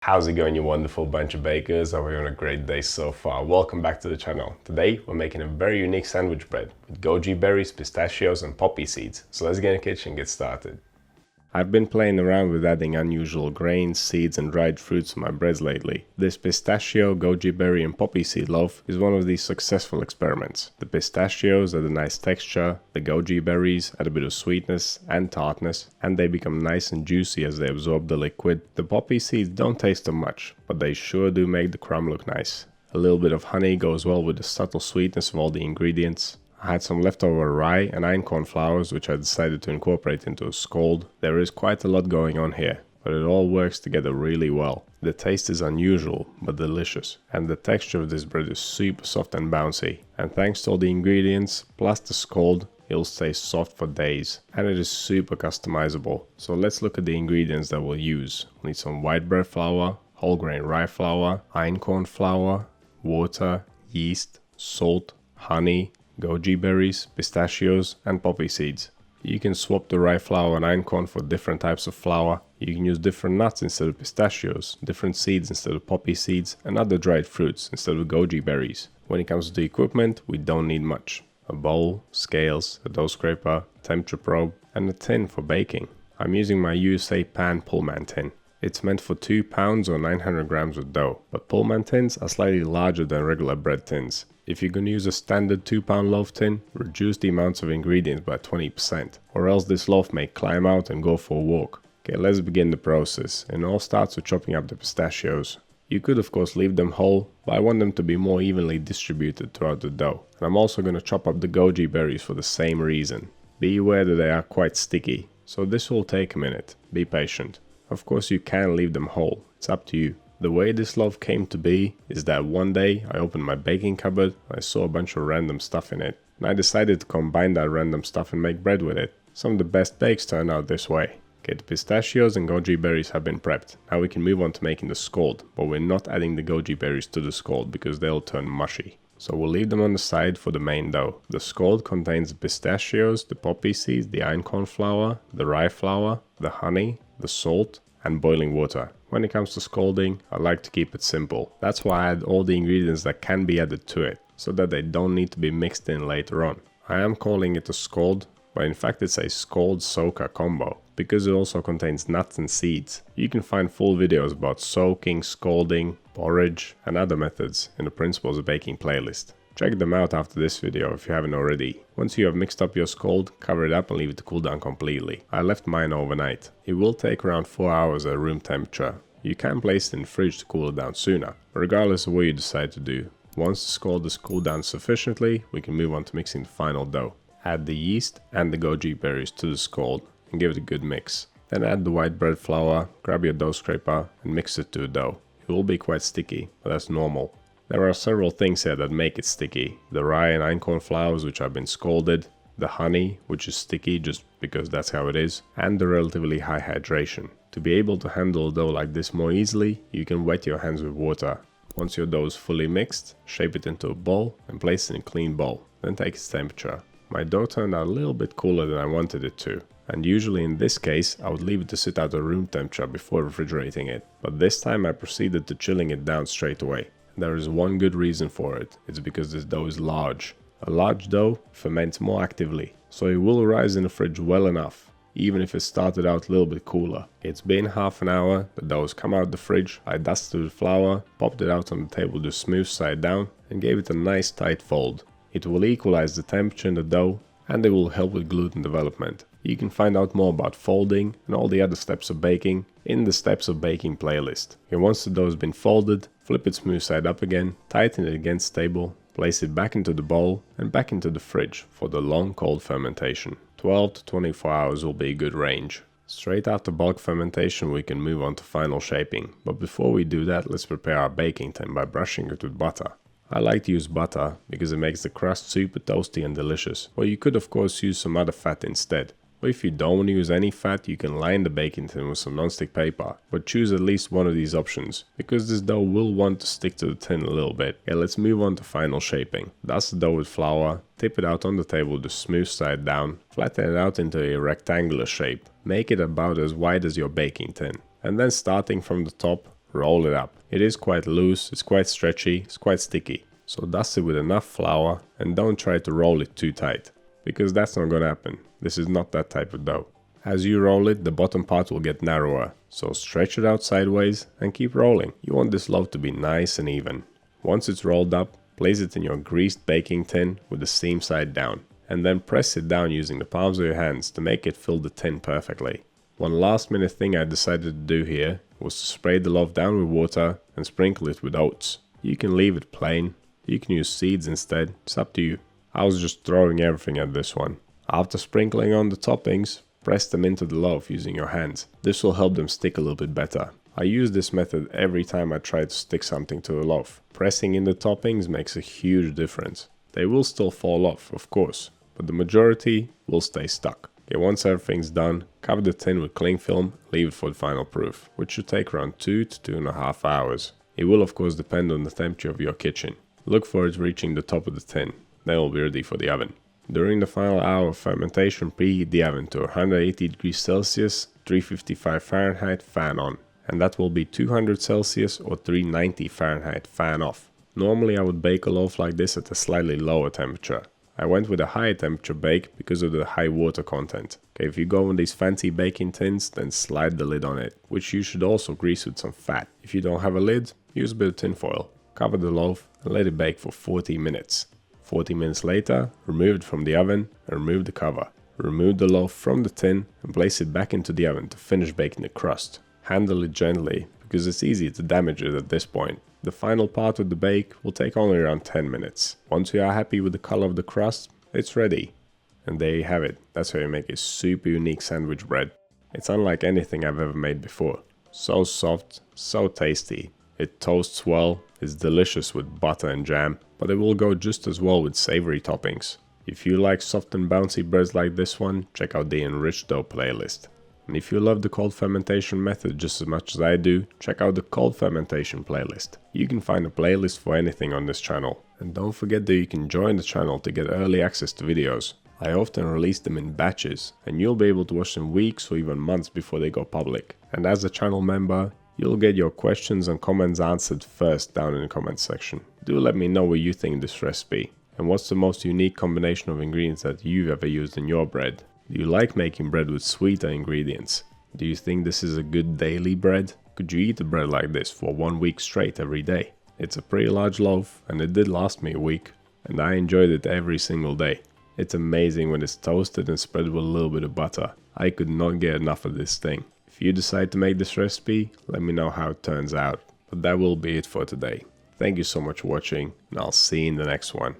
How's it going, you wonderful bunch of bakers? Hope you're having a great day so far. Welcome back to the channel. Today we're making a very unique sandwich bread with goji berries, pistachios and poppy seeds. So let's get in the kitchen and get started. I've been playing around with adding unusual grains, seeds and dried fruits to my breads lately. This pistachio, goji berry and poppy seed loaf is one of these successful experiments. The pistachios add a nice texture, the goji berries add a bit of sweetness and tartness, and they become nice and juicy as they absorb the liquid. The poppy seeds don't taste of much, but they sure do make the crumb look nice. A little bit of honey goes well with the subtle sweetness of all the ingredients. I had some leftover rye and einkorn flours which I decided to incorporate into a scald. There is quite a lot going on here, but it all works together really well. The taste is unusual but delicious, and the texture of this bread is super soft and bouncy. And thanks to all the ingredients plus the scald, it'll stay soft for days, and it is super customizable. So let's look at the ingredients that we'll use. We'll need some white bread flour, whole grain rye flour, einkorn flour, water, yeast, salt, honey, goji berries, pistachios and poppy seeds. You can swap the rye flour and einkorn for different types of flour. You can use different nuts instead of pistachios, different seeds instead of poppy seeds, and other dried fruits instead of goji berries. When it comes to the equipment, we don't need much. A bowl, scales, a dough scraper, temperature probe, and a tin for baking. I'm using my USA pan Pullman tin. It's meant for 2 pounds or 900 grams of dough, but Pullman tins are slightly larger than regular bread tins. If you're going to use a standard 2-pound loaf tin, reduce the amounts of ingredients by 20%, or else this loaf may climb out and go for a walk. Okay, let's begin the process. It all starts with chopping up the pistachios. You could of course leave them whole, but I want them to be more evenly distributed throughout the dough. And I'm also going to chop up the goji berries for the same reason. Be aware that they are quite sticky, so this will take a minute. Be patient. Of course you can leave them whole, it's up to you. The way this loaf came to be is that one day I opened my baking cupboard and I saw a bunch of random stuff in it. And I decided to combine that random stuff and make bread with it. Some of the best bakes turn out this way. Okay, the pistachios and goji berries have been prepped. Now we can move on to making the scald, but we're not adding the goji berries to the scald because they'll turn mushy. So we'll leave them on the side for the main dough. The scald contains the pistachios, the poppy seeds, the einkorn flour, the rye flour, the honey, the salt, and boiling water. When it comes to scalding, I like to keep it simple. That's why I add all the ingredients that can be added to it, so that they don't need to be mixed in later on. I am calling it a scald, but in fact it's a scald soaker combo, because it also contains nuts and seeds. You can find full videos about soaking, scalding, porridge, and other methods in the Principles of Baking playlist. Check them out after this video if you haven't already. Once you have mixed up your scald, cover it up and leave it to cool down completely. I left mine overnight. It will take around 4 hours at room temperature. You can place it in the fridge to cool it down sooner, regardless of what you decide to do. Once the scald is cooled down sufficiently, we can move on to mixing the final dough. Add the yeast and the goji berries to the scald and give it a good mix. Then add the white bread flour, grab your dough scraper and mix it to a dough. It will be quite sticky, but that's normal. There are several things here that make it sticky. The rye and einkorn flours which have been scalded, the honey which is sticky just because that's how it is, and the relatively high hydration. To be able to handle a dough like this more easily, you can wet your hands with water. Once your dough is fully mixed, shape it into a ball and place it in a clean bowl. Then take its temperature. My dough turned out a little bit cooler than I wanted it to, and usually in this case I would leave it to sit at room temperature before refrigerating it. But this time I proceeded to chilling it down straight away. There is one good reason for it. It's because this dough is large. A large dough ferments more actively, so it will rise in the fridge well enough, even if it started out a little bit cooler. It's been half an hour, the dough has come out the fridge, I dusted the flour, popped it out on the table the smooth side down, and gave it a nice tight fold. It will equalize the temperature in the dough, and it will help with gluten development. You can find out more about folding and all the other steps of baking in the Steps of Baking playlist. And once the dough has been folded, flip it smooth side up again, tighten it against stable, place it back into the bowl and back into the fridge for the long cold fermentation. 12 to 24 hours will be a good range. Straight after bulk fermentation we can move on to final shaping, but before we do that let's prepare our baking tin by brushing it with butter. I like to use butter because it makes the crust super toasty and delicious, or you could of course use some other fat instead. Or if you don't want to use any fat, you can line the baking tin with some non-stick paper, but choose at least one of these options, because this dough will want to stick to the tin a little bit. Okay, let's move on to final shaping. Dust the dough with flour, tip it out on the table with the smooth side down, flatten it out into a rectangular shape. Make it about as wide as your baking tin, and then starting from the top, roll it up. It is quite loose, it's quite stretchy, it's quite sticky. So dust it with enough flour and don't try to roll it too tight, because that's not gonna happen. This is not that type of dough. As you roll it, the bottom part will get narrower, so stretch it out sideways and keep rolling. You want this loaf to be nice and even. Once it's rolled up, place it in your greased baking tin with the seam side down, and then press it down using the palms of your hands to make it fill the tin perfectly. One last minute thing I decided to do here was to spray the loaf down with water and sprinkle it with oats. You can leave it plain, you can use seeds instead, it's up to you. I was just throwing everything at this one. After sprinkling on the toppings, press them into the loaf using your hands. This will help them stick a little bit better. I use this method every time I try to stick something to a loaf. Pressing in the toppings makes a huge difference. They will still fall off, of course, but the majority will stay stuck. Okay, once everything's done, cover the tin with cling film, leave it for the final proof, which should take around 2 to 2.5 hours. It will of course depend on the temperature of your kitchen. Look for it reaching the top of the tin, then it will be ready for the oven. During the final hour of fermentation, preheat the oven to 180 degrees Celsius, 355 Fahrenheit, fan on. And that will be 200 Celsius or 390 Fahrenheit, fan off. Normally I would bake a loaf like this at a slightly lower temperature. I went with a higher temperature bake because of the high water content. Okay, if you go on these fancy baking tins, then slide the lid on it, which you should also grease with some fat. If you don't have a lid, use a bit of tin foil. Cover the loaf and let it bake for 40 minutes. 40 minutes later, remove it from the oven and remove the cover. Remove the loaf from the tin and place it back into the oven to finish baking the crust. Handle it gently because it's easy to damage it at this point. The final part of the bake will take only around 10 minutes. Once you are happy with the color of the crust, it's ready. And there you have it. That's how you make a super unique sandwich bread. It's unlike anything I've ever made before. So soft, so tasty. It toasts well, it's delicious with butter and jam, but it will go just as well with savory toppings. If you like soft and bouncy breads like this one, check out the enriched dough playlist. And if you love the cold fermentation method just as much as I do, check out the cold fermentation playlist. You can find a playlist for anything on this channel. And don't forget that you can join the channel to get early access to videos. I often release them in batches, and you'll be able to watch them weeks or even months before they go public. And as a channel member, you'll get your questions and comments answered first down in the comments section. Do let me know what you think of this recipe, and what's the most unique combination of ingredients that you've ever used in your bread. Do you like making bread with sweeter ingredients? Do you think this is a good daily bread? Could you eat a bread like this for 1 week straight every day? It's a pretty large loaf and it did last me a week, and I enjoyed it every single day. It's amazing when it's toasted and spread with a little bit of butter. I could not get enough of this thing. If you decide to make this recipe, let me know how it turns out. But that will be it for today. Thank you so much for watching, and I'll see you in the next one.